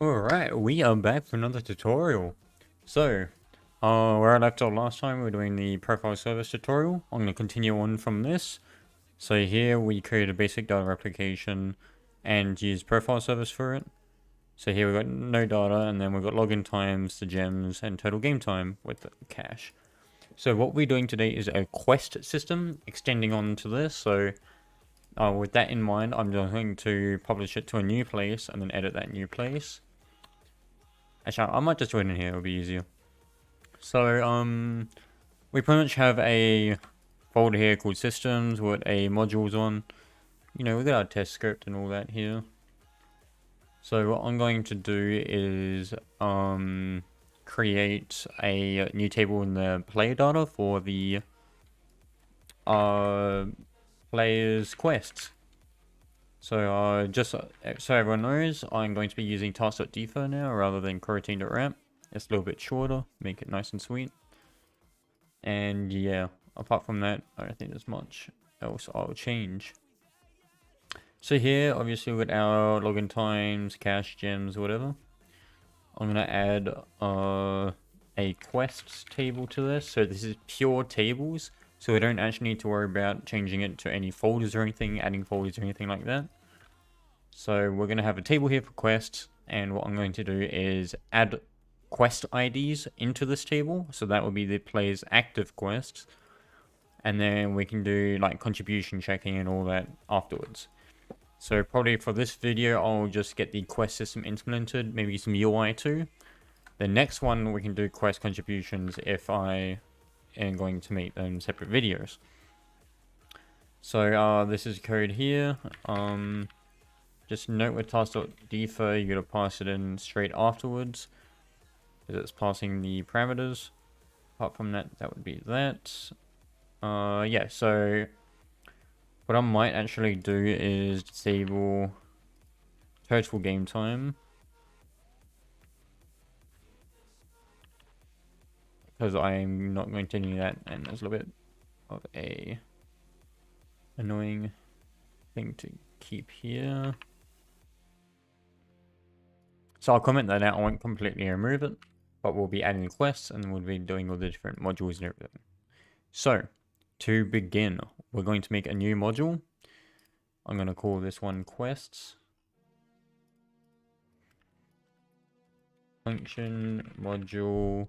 Alright, we are back for another tutorial. So, where I left off last time, we were doing the profile service tutorial. I'm going to continue on from this. So here we create a basic data replication and use profile service for it. So here we've got no data, and then we've got login times, the gems, and total game time with the cache. So what we're doing today is a quest system extending on to this. So with that in mind, I'm going to publish it to a new place and then edit that new place. Actually, I might just join in here, it'll be easier. So, we pretty much have a folder here called systems with a modules on. You know, we got our test script and all that here. So what I'm going to do is, create a new table in the player data for the, player's quests. So, just so everyone knows, I'm going to be using task.defer now rather than coroutine.ramp. It's a little bit shorter, make it nice and sweet. And yeah, apart from that, I don't think there's much else I'll change. So here, obviously with our login times, cache, gems, whatever, I'm gonna add a quests table to this. So this is pure tables, so we don't actually need to worry about changing it to any folders or anything, adding folders or anything like that. So we're gonna have a table here for quests, and what I'm going to do is add quest IDs into this table. So that will be the player's active quests. And then we can do like contribution checking and all that afterwards. So probably for this video, I'll just get the quest system implemented, maybe some UI too. The next one, we can do quest contributions if I am going to make them separate videos. So this is code here. Just note with task.defer, you gotta pass it in straight afterwards, because it's passing the parameters. Apart from that, that would be that. Yeah, so what I might actually do is disable total game time, because I'm not going to do that, and there's a little bit of a annoying thing to keep here. So I'll comment that out. I won't completely remove it, but we'll be adding the quests and we'll be doing all the different modules and everything. So to begin, we're going to make a new module. I'm going to call this one quests. Function module.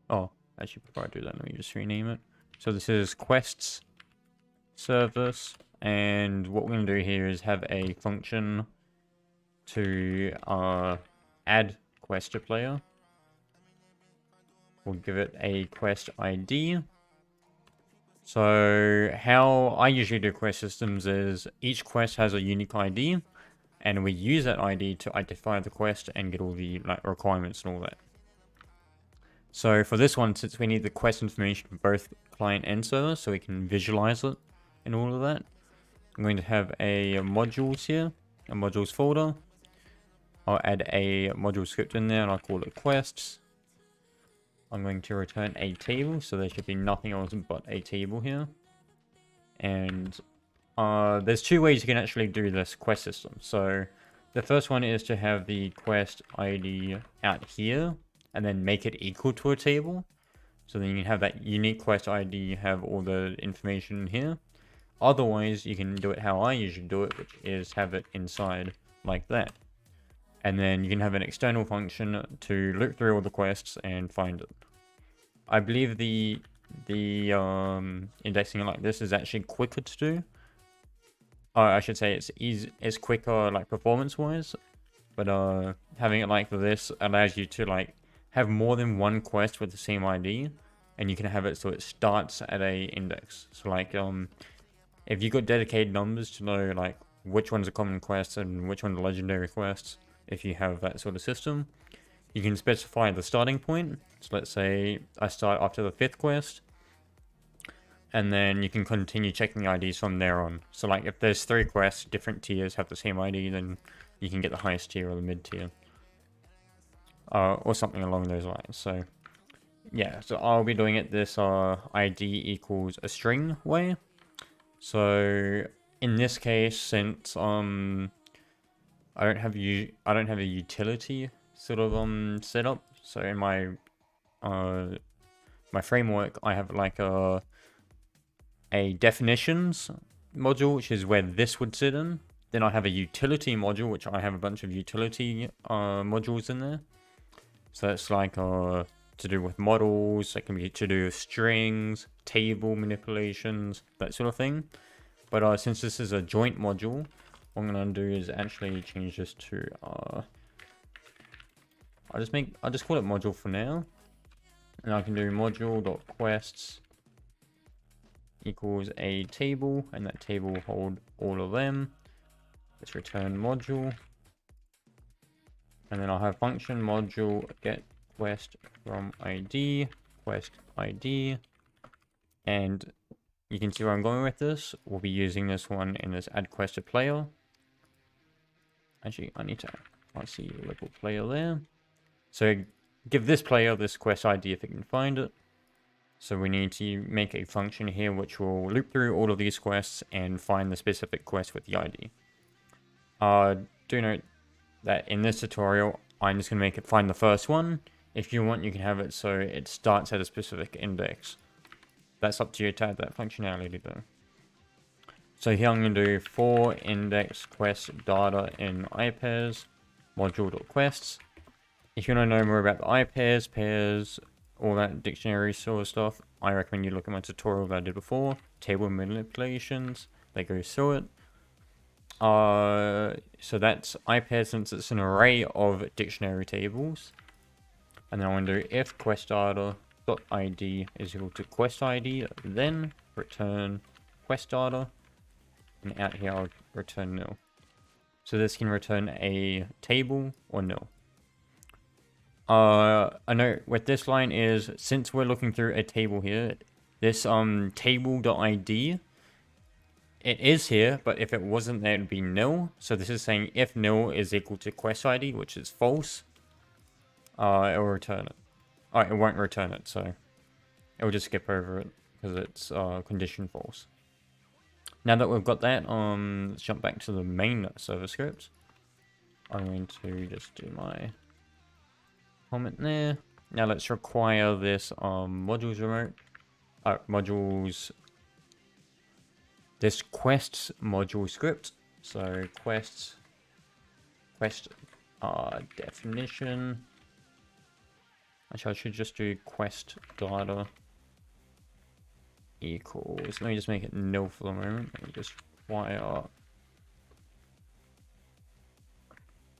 Oh, actually, before I do that, let me just rename it. So this is quests service, and what we're going to do here is have a function to add quest to player. We'll give it a quest ID. So how I usually do quest systems is each quest has a unique ID, and we use that ID to identify the quest and get all the like requirements and all that. So for this one, since we need the quest information for both client and server, so we can visualize it and all of that, I'm going to have a modules here, a modules folder. I'll add a module script in there and I'll call it quests. I'm going to return a table, so there should be nothing else but a table here. And there's two ways you can actually do this quest system. So the first one is to have the quest ID out here and then make it equal to a table. So then you can have that unique quest ID, have all the information here. Otherwise, you can do it how I usually do it, which is have it inside like that. And then you can have an external function to look through all the quests and find it. I believe the indexing like this is actually quicker to do. I should say it's quicker like performance wise, but having it like this allows you to like have more than one quest with the same ID, and you can have it so it starts at a index. So like if you got dedicated numbers to know like which one's a common quest and which one's a legendary quest, if you have that sort of system, you can specify the starting point. So let's say I start after the 5th quest, and then you can continue checking the IDs from there on. So like if there's 3 quests, different tiers have the same ID, then you can get the highest tier or the mid tier. Or something along those lines. So yeah, so I'll be doing it this ID equals a string way. So in this case, since I don't have a utility sort of setup. So in my my framework, I have like a definitions module, which is where this would sit in. Then I have a utility module, which I have a bunch of utility modules in there. So that's like to do with models, that can be to do with strings, table manipulations, that sort of thing. But since this is a joint module, what I'm gonna do is actually change this to I'll just call it module for now. And I can do module.quests equals a table, and that table will hold all of them. Let's return module. And then I'll have function module get quest from ID, quest ID. And you can see where I'm going with this. We'll be using this one in this add quest to player. Actually, I see local player there. So give this player this quest ID if it can find it. So we need to make a function here which will loop through all of these quests and find the specific quest with the ID. Do note that in this tutorial, I'm just going to make it find the first one. If you want, you can have it so it starts at a specific index. That's up to you to add that functionality though. So here I'm going to do for index quest data in iPairs module.quests. If you want to know more about the iPairs, pairs, all that dictionary sort of stuff, I recommend you look at my tutorial that I did before. Table manipulations, they go through it. So that's iPairs since it's an array of dictionary tables. And then I'm going to do if quest data dot ID is equal to quest ID, then return quest data. And out here I'll return nil. So this can return a table or nil. A note with this line is, since we're looking through a table here, this table.id, it is here, but if it wasn't there, it would be nil. So this is saying if nil is equal to quest ID, which is false, it will return it. Oh, it won't return it, so it will just skip over it because it's condition false. Now that we've got that, let's jump back to the main server script. I'm going to just do my comment there. Now let's require this modules remote this quests module script. So quest definition. Actually, I should just do quest data equals, let me just make it nil for the moment. Let me just require,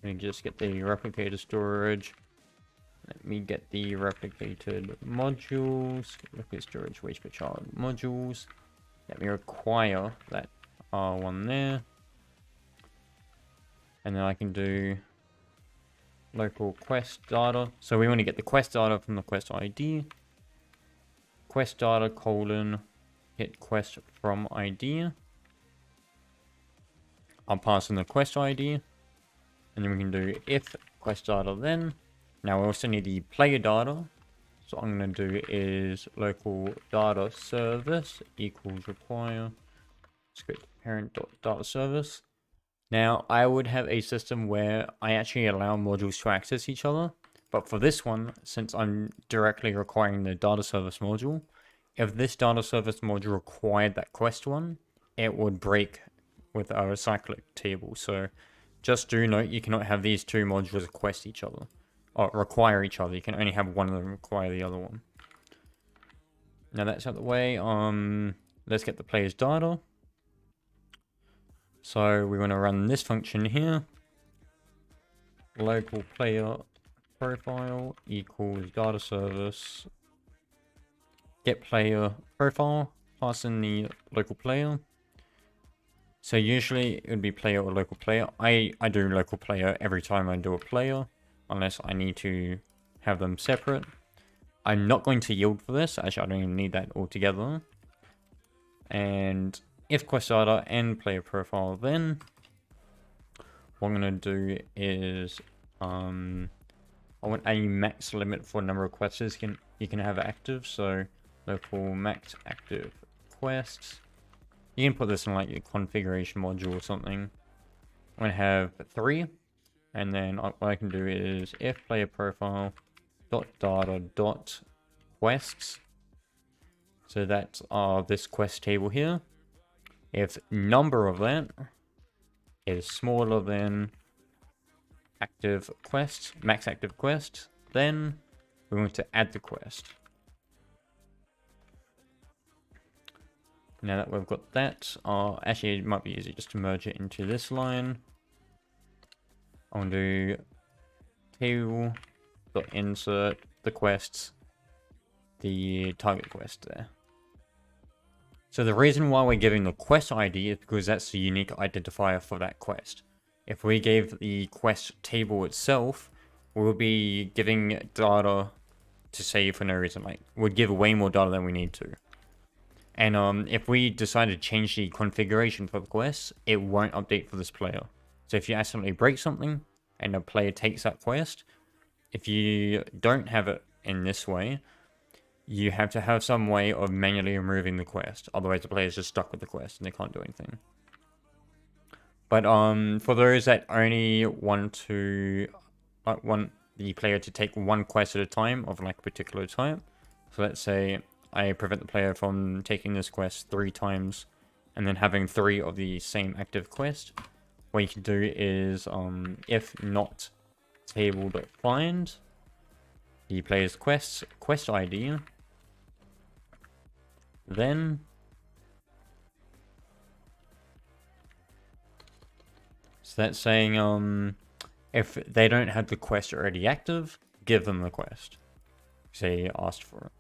let me just get the replicator storage. Let me get the replicated modules. Look at storage waste per child modules. Let me require that one there. And then I can do local quest data. So we want to get the quest data from the quest ID. Quest data colon hit quest from ID. I'll pass in the quest ID. And then we can do if quest data then. Now we also need the player data. So what I'm going to do is local data service equals require script parent.data service. Now I would have a system where I actually allow modules to access each other. But for this one, since I'm directly requiring the data service module, if this data service module required that quest one, it would break with our cyclic table. So just do note, you cannot have these two modules request each other. Or require each other. You can only have one of them require the other one. Now that's out of the way. Let's get the player's data. So we want to run this function here. Local player profile equals data service. Get player profile. Pass in the local player. So usually it would be player or local player. I do local player every time I do a player, unless I need to have them separate. I'm not going to yield for this. Actually, I don't even need that altogether. And if quest data and player profile, then what I'm going to do is I want a max limit for number of quests you can have active. So local max active quests. You can put this in like your configuration module or something. I'm going to have 3. And then what I can do is if player profile dot data dot quests. So that's this quest table here. If number of that is smaller than active quest, max active quest, then we want to add the quest. Now that we've got that, actually it might be easy just to merge it into this line. I'll do table.insert the quests, the target quest there. So the reason why we're giving the quest ID is because that's the unique identifier for that quest. If we gave the quest table itself, we'll be giving data to save for no reason. Like, we'd give way more data than we need to. And if we decide to change the configuration for the quest, it won't update for this player. So if you accidentally break something and the player takes that quest, if you don't have it in this way, you have to have some way of manually removing the quest. Otherwise, the player is just stuck with the quest and they can't do anything. But for those that only want the player to take one quest at a time of like a particular type, so let's say I prevent the player from taking this quest 3 times and then having 3 of the same active quest, what you can do is if not table.find the player's quest ID, then so that's saying if they don't have the quest already active, give them the quest. Say asked for it.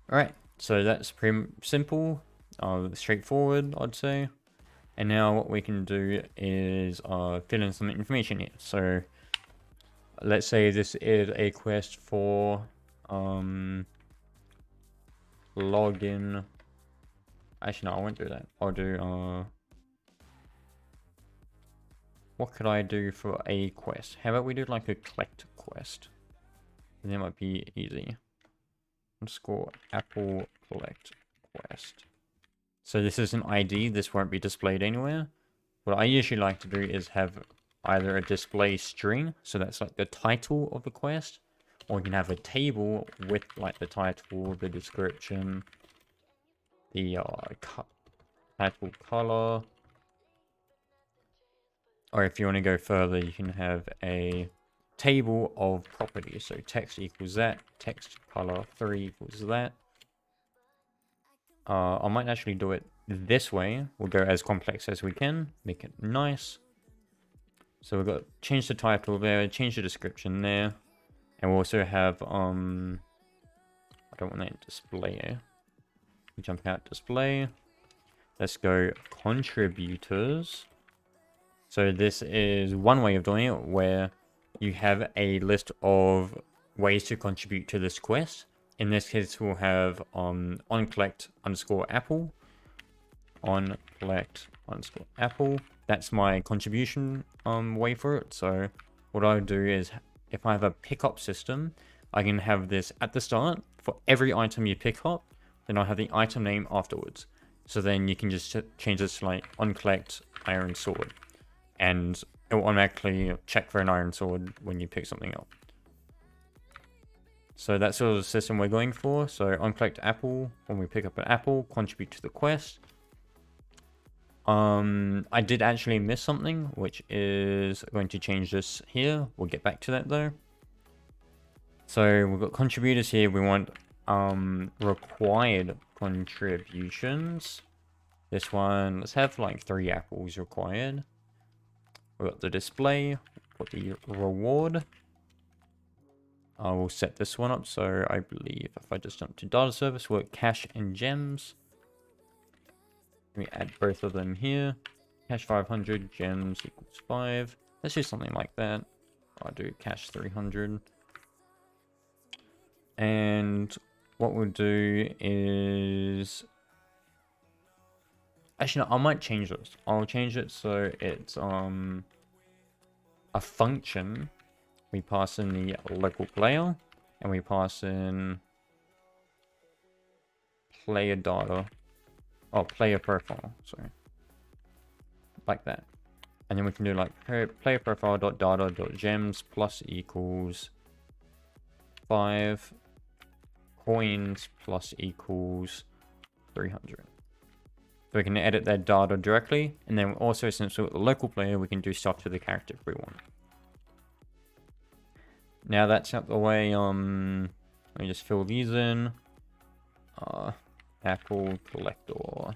Alright, so that's pretty simple, straightforward, I'd say. And now what we can do is fill in some information here. So let's say this is a quest for login. Actually, no, I won't do that. I'll do what could I do for a quest? How about we do like a collect quest? And that might be easy. Underscore Apple collect quest. So this is an ID. This won't be displayed anywhere. What I usually like to do is have either a display string, so that's like the title of the quest, or you can have a table with like the title, the description, the title color. Or if you want to go further, you can have a table of properties. So text equals that, text color 3 equals that. I might actually do it this way. We'll go as complex as we can, make it nice. So we've got change the title there, change the description there, and we'll also have I don't want that display. Jump out display. Let's go contributors. So this is one way of doing it where you have a list of ways to contribute to this quest. In this case, we'll have onCollect_Apple. onCollect_Apple. That's my contribution way for it. So what I would do is if I have a pickup system, I can have this at the start for every item you pick up. Then I'll have the item name afterwards. So then you can just change this to like onCollect iron sword. And it will automatically check for an iron sword when you pick something up. So that's sort of the system we're going for. So onCollect Apple, when we pick up an apple, contribute to the quest. I did actually miss something, which is going to change this here. We'll get back to that though. So we've got contributors here. We want required contributions. This one, let's have like 3 apples required. We've got the display, got the reward. I will set this one up. So I believe if I just jump to DataService, we'll cash and gems. Let me add both of them here. Cash 500, gems equals 5. Let's do something like that. I'll do cash 300. And what we'll do is... Actually, no, I might change this. I'll change it so it's a function. We pass in the local player, and we pass in player data. Oh, player profile, sorry. Like that. And then we can do like player profile dot data dot gems plus equals 5 coins plus equals 300. So we can edit that data directly, and then also, since we're the local player, we can do stuff to the character if we want. Now that's out the way, let me just fill these in. Apple collector.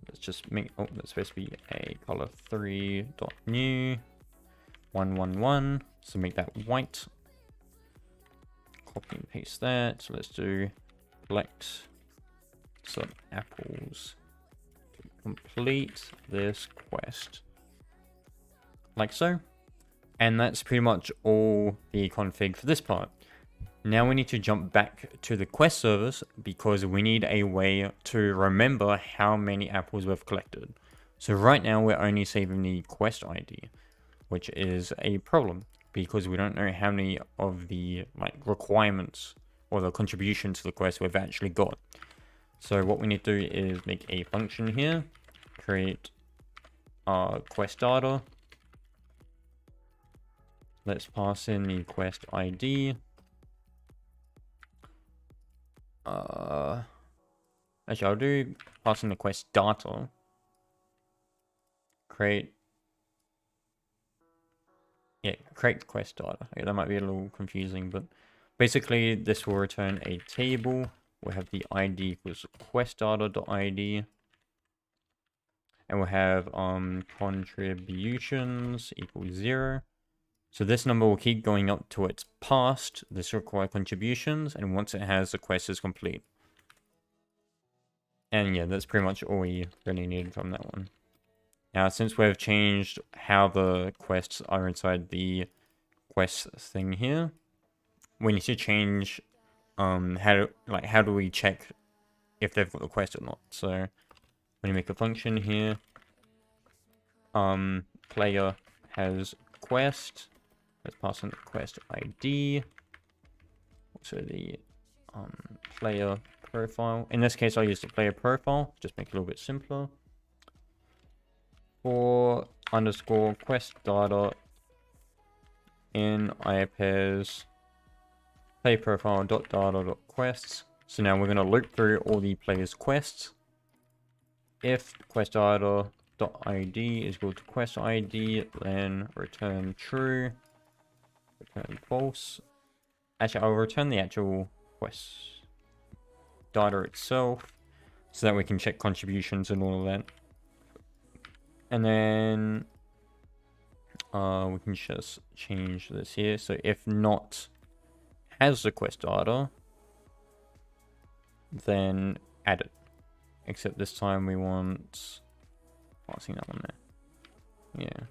Let's just make, oh, that's supposed to be a color 3.new 111. So make that white. Copy and paste that. So let's do collect some apples to complete this quest, like so. And that's pretty much all the config for this part. Now we need to jump back to the quest service because we need a way to remember how many apples we've collected. So right now we're only saving the quest ID, which is a problem because we don't know how many of the requirements or the contribution to the quest we've actually got. So what we need to do is make a function here, create quest data. Let's pass in the quest ID. Actually, I'll do pass in the quest data. Create quest data. Okay, that might be a little confusing, but basically this will return a table. We'll have the ID equals quest data.id. And we'll have contributions equals 0. So this number will keep going up till it's past this required contributions, and once it has, the quest is complete. And yeah, that's pretty much all we really need from that one. Now, since we've changed how the quests are inside the quest thing here, we need to change how do we check if they've got the quest or not. So when you make a function here, player has quest. Let's pass in the quest ID. Also the player profile. In this case, I'll use the player profile. Just make it a little bit simpler. For underscore quest data in IPairs player profile dot data dot quests. So now we're going to loop through all the players' quests. If quest data dot ID is equal to quest ID, then return true. Return false. Actually, I'll return the actual quest data itself so that we can check contributions and all of that. And then we can just change this here. So if not has the quest data, then add it. Except this time we want passing that one there. Yeah.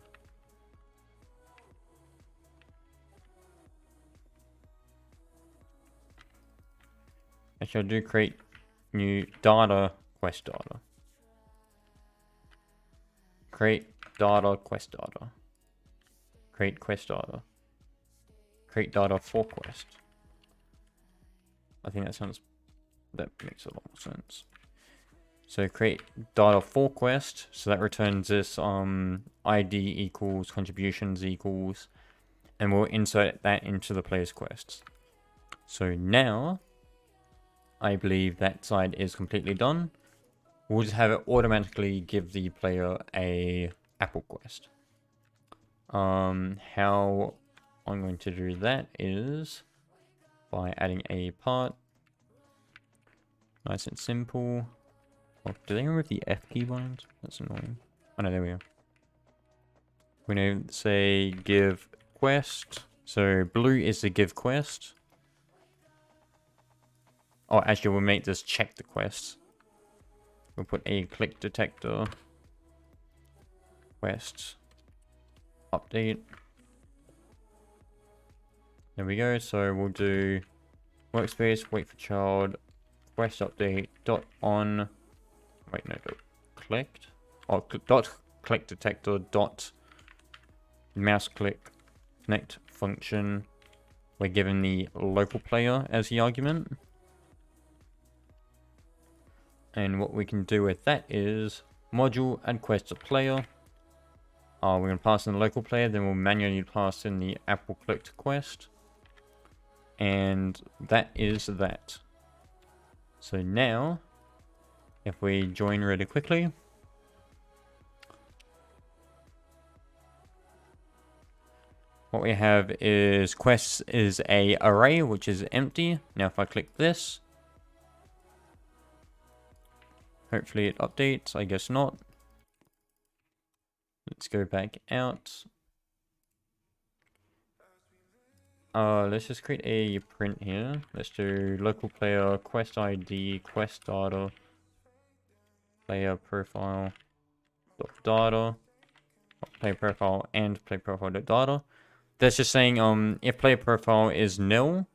Actually, I'll do create new data quest data. Create data quest data. Create quest data. Create data for quest. I think that makes a lot more sense. So create data for quest. So that returns this ID equals contributions equals, and we'll insert that into the player's quests. So now I believe that side is completely done. We'll just have it automatically give the player a apple quest. How I'm going to do that is by adding a part. Nice and simple. Oh, do they remove the F keybind? That's annoying. Oh no, there we go. We're going to say give quest. So blue is the give quest. Oh, actually, we'll make this check the quest. We'll put a click detector. Quest. Update. There we go. So we'll do workspace, wait for child, quest update, dot on. Wait, no, dot collect. Oh, dot click detector, dot mouse click, connect function. We're given the local player as the argument. And what we can do with that is module add quest to player. We're going to pass in the local player, then we'll manually pass in the Apple Collect quest. And that is that. So now, if we join really quickly, what we have is quests is a array, which is empty. Now if I click this, hopefully it updates, I guess not. Let's go back out. Let's just create a print here. Let's do local player, quest ID, quest data, player profile, data, player profile, and player profile data. That's just saying, if player profile is nil,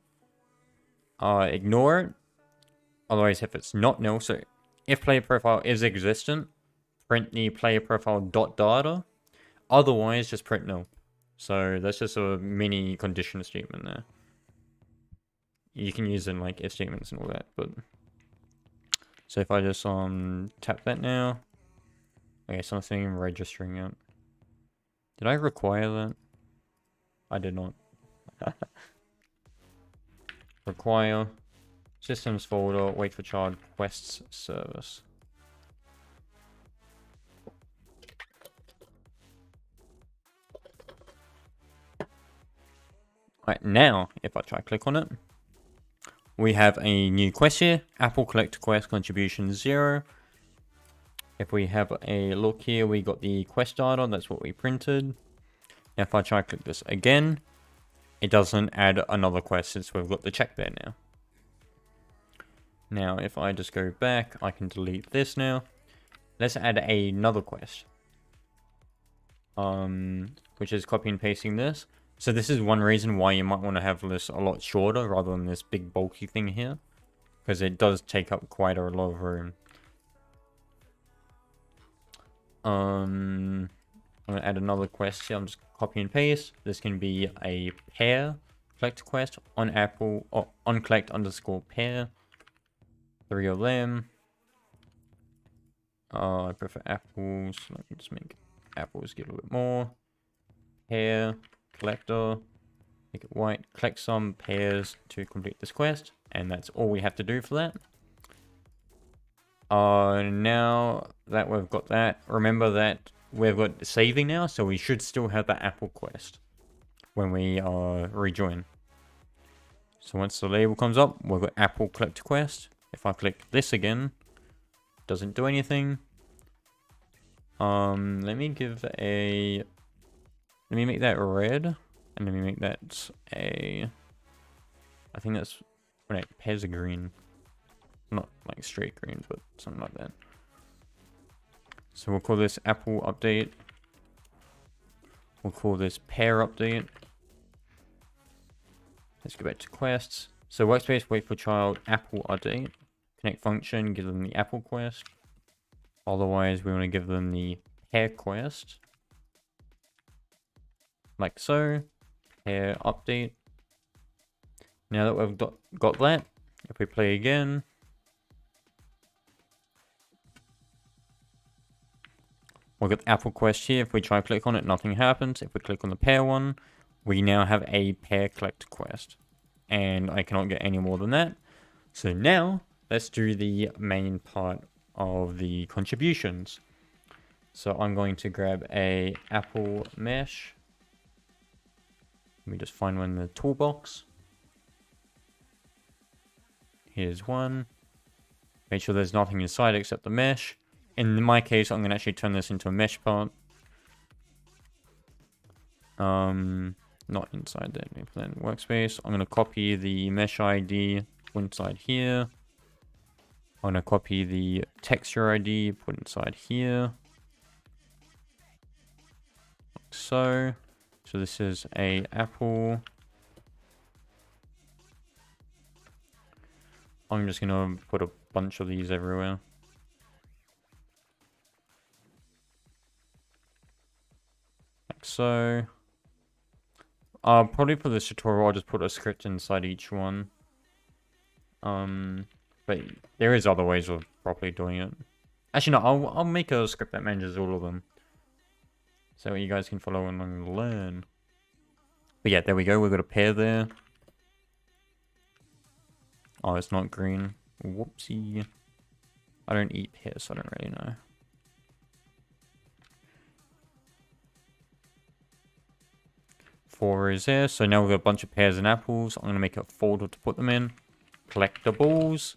ignore it. Otherwise, if it's not nil, so if player profile is existent, print the player profile data. Otherwise, just print nil. So that's just a mini condition statement there. You can use it in like if statements and all that, but so if I just tap that now, okay, something registering it. Did I require that? I did not. Require systems folder, wait for child quests service. Right, now, if I try click on it, we have a new quest here, Apple Collect Quest Contribution 0. If we have a look here, we got the quest data, that's what we printed. Now if I try click this again, it doesn't add another quest since we've got the check there now. Now if I just go back, I can delete this now. Let's add another quest. Which is copy and pasting this. So this is one reason why you might want to have this a lot shorter rather than this big bulky thing here. Because it does take up quite a lot of room. I'm going to add another quest here. I'm just copy and paste. This can be a pair collect quest on Apple or on collect underscore pair. 3 of them. I prefer apples. Let me just make apples get a little bit more. Pair, collector, make it white. Collect some pairs to complete this quest. And that's all we have to do for that. Now that we've got that, remember that we've got saving now, so we should still have the Apple quest when we rejoin. So once the label comes up, we've got Apple collect quest. If I click this again, doesn't do anything. Let me make that red, and let me make that I think that's, right, pairs are green. Not like straight green, but something like that. So we'll call this Apple update. We'll call this pair update. Let's go back to quests. So workspace, wait for child, Apple update. Connect function, give them the Apple quest. Otherwise, we want to give them the pair quest. Like so. Pair update. Now that we've got that, if we play again, we've got the Apple quest here. If we try to click on it, nothing happens. If we click on the pair one, we now have a pair collect quest. And I cannot get any more than that. So now, let's do the main part of the contributions. So I'm going to grab a Apple mesh. Let me just find one in the toolbox. Here's one. Make sure there's nothing inside except the mesh. In my case, I'm going to actually turn this into a mesh part. Not inside the workspace. I'm going to copy the mesh ID, put inside here. I'm going to copy the texture ID, put inside here. Like so. So this is a Apple. I'm just going to put a bunch of these everywhere. Like so. Probably for this tutorial, I'll just put a script inside each one. But there is other ways of properly doing it. Actually, no, I'll make a script that manages all of them. so you guys can follow along and learn. But yeah, there we go. We've got a pair there. Oh, it's not green. Whoopsie. I don't eat pears, so I don't really know. 4 is there. So now we've got a bunch of pears and apples. I'm going to make a folder to put them in. Collectables.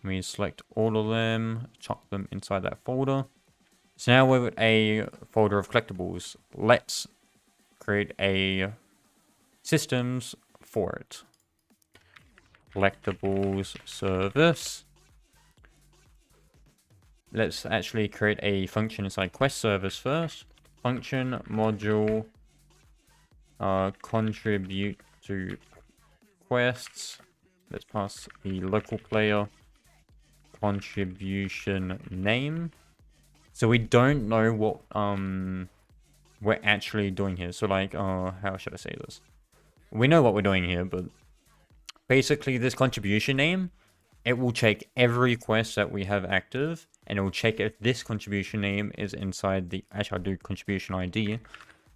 We select all of them, chuck them inside that folder. So now we've got a folder of collectibles. Let's create a systems for it. Collectibles service. Let's actually create a function inside quest service first. Function module contribute to quests. Let's pass the local player contribution name. So we don't know what we're actually doing here. So like, how should I say this? We know what we're doing here, but basically this contribution name, it will check every quest that we have active, and it will check if this contribution name is inside the, actually I'll do contribution ID.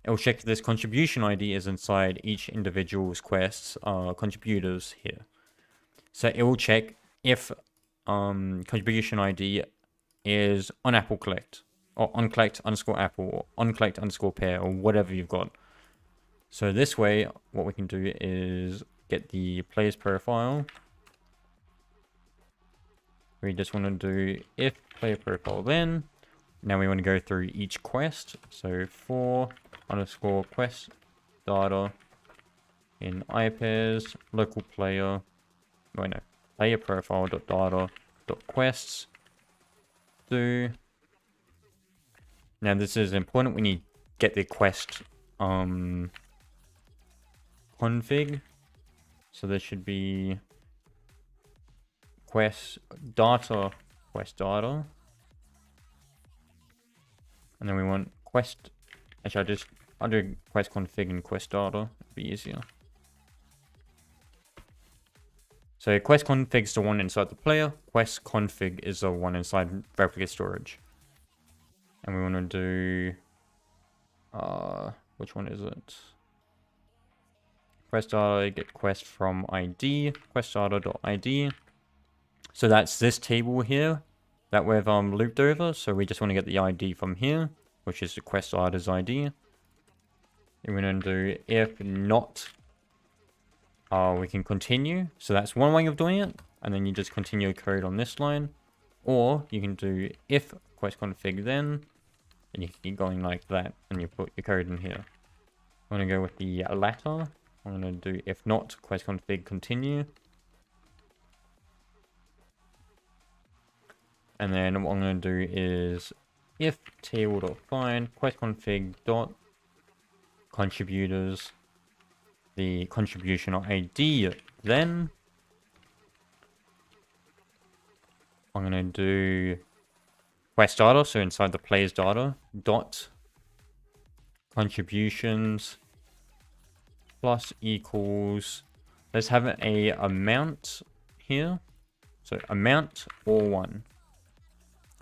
It will check if this contribution ID is inside each individual's quests, contributors here. So it will check if contribution ID is on apple collect, or on collect underscore apple, or on collect underscore pear, or whatever you've got. So this way, what we can do is get the player's profile. We just want to do if player profile then. Now we want to go through each quest. So for underscore quest data in ipairs local player, wait no, player profile dot data dot quests do. Now this is important. We need to get the quest config. So there should be quest data, and then we want quest. Actually, I'll do quest config and quest data. It'd be easier. So quest config is the one inside the player. Quest config is the one inside replicate storage. And we want to do which one is it? Quest data, get quest from ID, quest data.id. So that's this table here that we've looped over. So we just want to get the ID from here, which is the quest data's ID. And we're going to do if not, we can continue. So that's one way of doing it. And then you just continue code on this line. Or you can do if quest config then, and you can keep going like that, and you put your code in here. I'm going to go with the latter. I'm going to do if not quest config continue. And then what I'm going to do is if table.find quest config dot contributors, the contribution ID, then I'm going to do quest data, so inside the player's data, dot contributions plus equals, let's have a amount here. So amount or 1.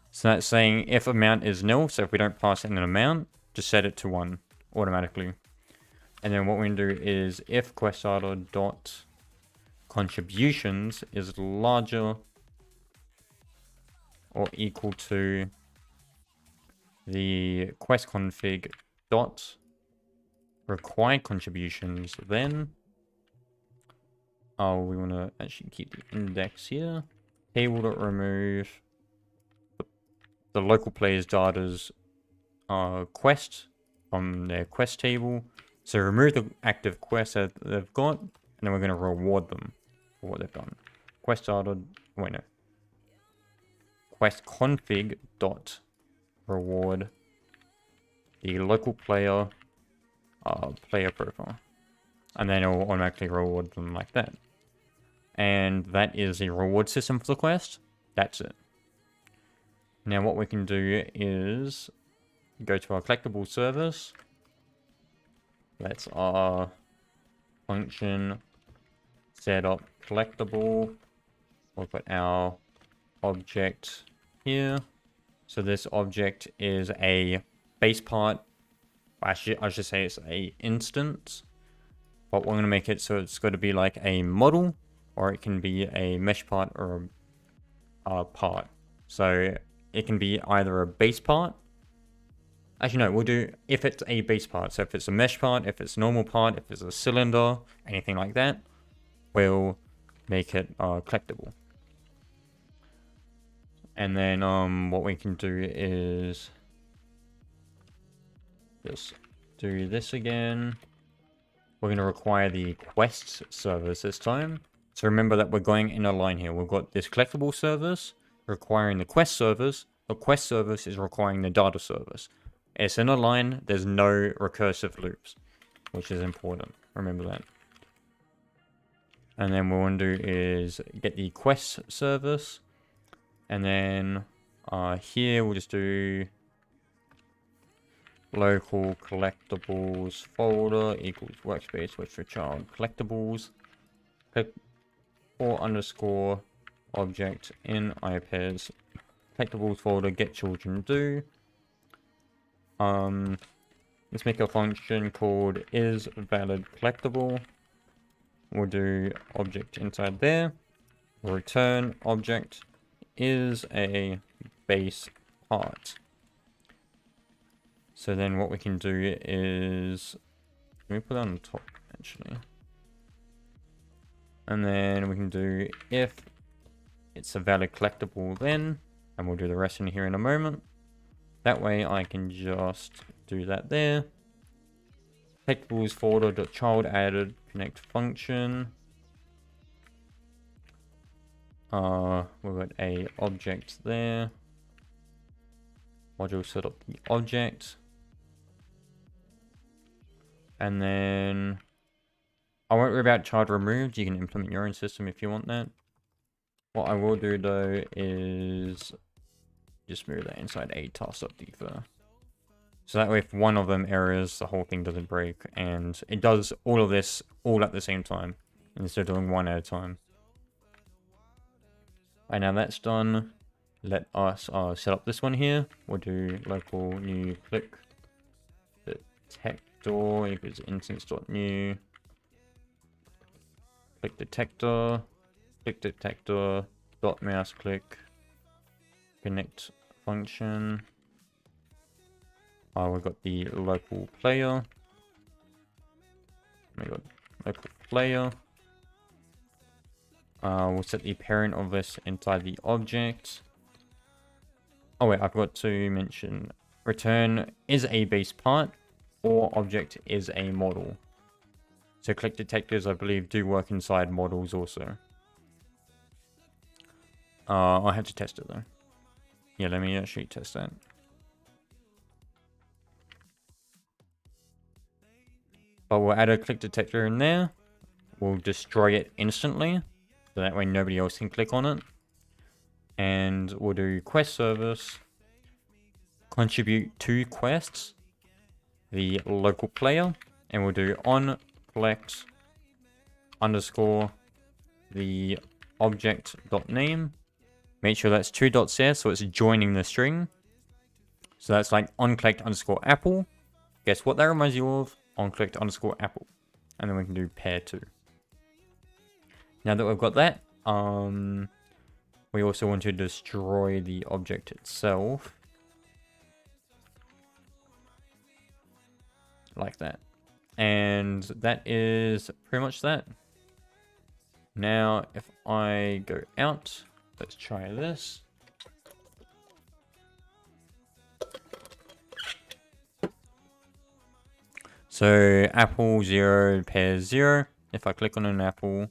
So that's saying if amount is nil, so if we don't pass in an amount, just set it to 1 automatically. And then what we're going to do is if quest data dot contributions is larger or equal to the quest config dot required contributions, then we want to actually keep the index here. Table.remove the local player's data's quest from their quest table. So remove the active quests that they've got, and then we're going to reward them for what they've done. Quest data, wait no. Quest config dot reward the local player player profile, and then it will automatically reward them like that. And that is the reward system for the quest. That's it. Now what we can do is go to our collectible service. Let's function setup collectible. We'll put our object here. So this object is a base part. I should say it's a instance, but we're going to make it so it's going to be like a model, or it can be a mesh part or a part. So it can be either a base part. Actually, no, we'll do if it's a base part. So if it's a mesh part, if it's a normal part, if it's a cylinder, anything like that, we'll make it collectible. And then what we can do is just do this again. We're going to require the quest service this time. So remember that we're going in a line here. We've got this collectible service requiring the quest service. The quest service is requiring the data service. It's in a line. There's no recursive loops, which is important. Remember that. And then what we want to do is get the quest service. And then here we'll just do local collectibles folder equals workspace which for child collectibles. Click or underscore object in iPads collectibles folder get children do. Let's make a function called is valid collectible. We'll do object inside there. We'll return object is a base part. So then what we can do is, let me put that on the top actually. And then we can do if it's a valid collectible then, and we'll do the rest in here in a moment. That way I can just do that there. Collectibles folder.child added connect function. We've got a object there. Module set up the object. And then I won't worry about child removed. You can implement your own system if you want that. What I will do though is just move that inside a task.defer. So that way if one of them errors, the whole thing doesn't break. And it does all of this all at the same time, instead of doing one at a time. Right, now that's done. Let us set up this one here. We'll do local new click detector equals instance.new click detector dot mouse click connect function. We've got the local player. We got local player. We'll set the parent of this inside the object. Oh wait, I forgot to mention return is a base part or object is a model. So click detectors, I believe, do work inside models also. I have to test it though. Yeah, let me actually test that. But we'll add a click detector in there. We'll destroy it instantly. So that way nobody else can click on it. And we'll do quest service. Contribute to quests. The local player. And we'll do on collect underscore the object dot name. Make sure that's two dots there so it's joining the string. So that's like on collect underscore apple. Guess what that reminds you of? On collect underscore apple. And then we can do pair two. Now that we've got that, we also want to destroy the object itself. Like that. And that is pretty much that. Now, if I go out, let's try this. So apple 0 pairs 0. If I click on an apple,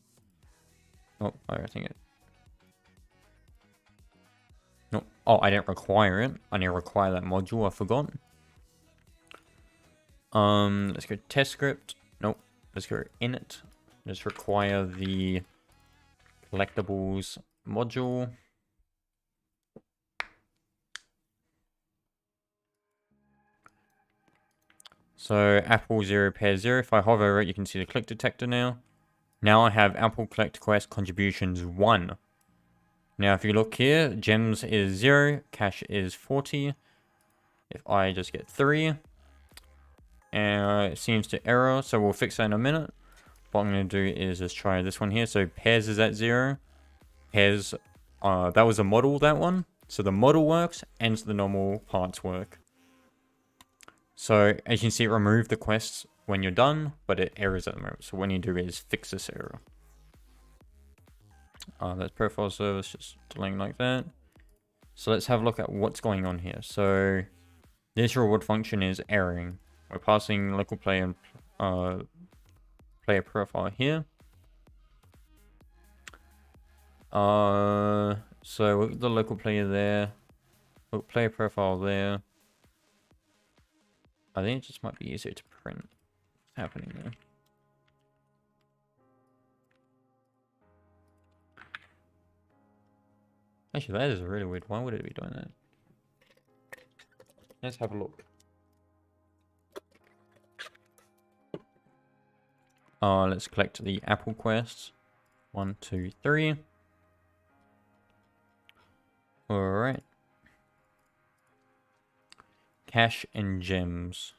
oh, I think it. No, oh, I didn't require it. I didn't require that module. I forgot. Let's go test script. Nope. Let's go init. Let's require the collectibles module. So apple 0 pair 0. If I hover over it, you can see the click detector now. Now I have apple collect quest contributions 1. Now if you look here, gems is 0, cash is 40. if I just get 3, and it seems to error, so we'll fix that in a minute. What I'm going to do is just try this one here. So pairs is at 0. Pairs, that was a model, that one. So the model works, and the normal parts work. So as you can see, it removed the quests when you're done, but it errors at the moment. So what you do is fix this error. That's profile service, just delaying like that. So let's have a look at what's going on here. So this reward function is erroring. We're passing local player and player profile here. So we've got the local player there, local player profile there. I think it just might be easier to print what's happening there. Actually, that is really weird. Why would it be doing that? Let's have a look. Let's collect the apple quests. 1, 2, 3. Alright. Cash and gems.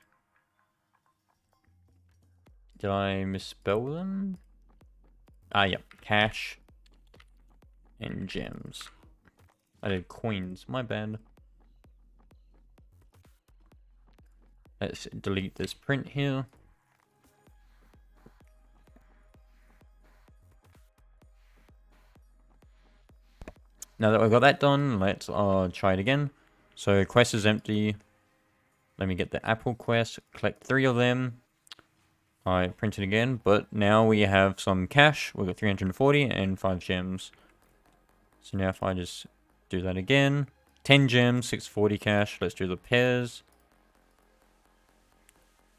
Did I misspell them? Yep. Cash and gems. I did coins. My bad. Let's delete this print here. Now that we've got that done, let's try it again. So quest is empty. Let me get the apple quest, collect 3 of them. I print it again, but now we have some cash. We've got 340 and 5 gems. So now if I just do that again, 10 gems, 640 cash. Let's do the pairs.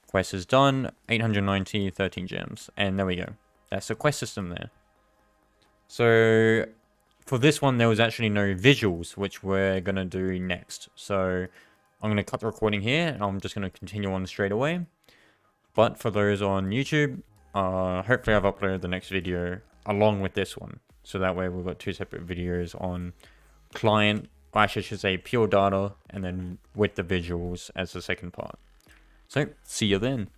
Quest is done, 890, 13 gems. And there we go. That's the quest system there. So for this one, there was actually no visuals, which we're going to do next. So I'm going to cut the recording here, and I'm just going to continue on straight away. But for those on YouTube, hopefully I've uploaded the next video along with this one. So that way we've got 2 separate videos on client, or actually I should say pure data, and then with the visuals as the second part. So see you then.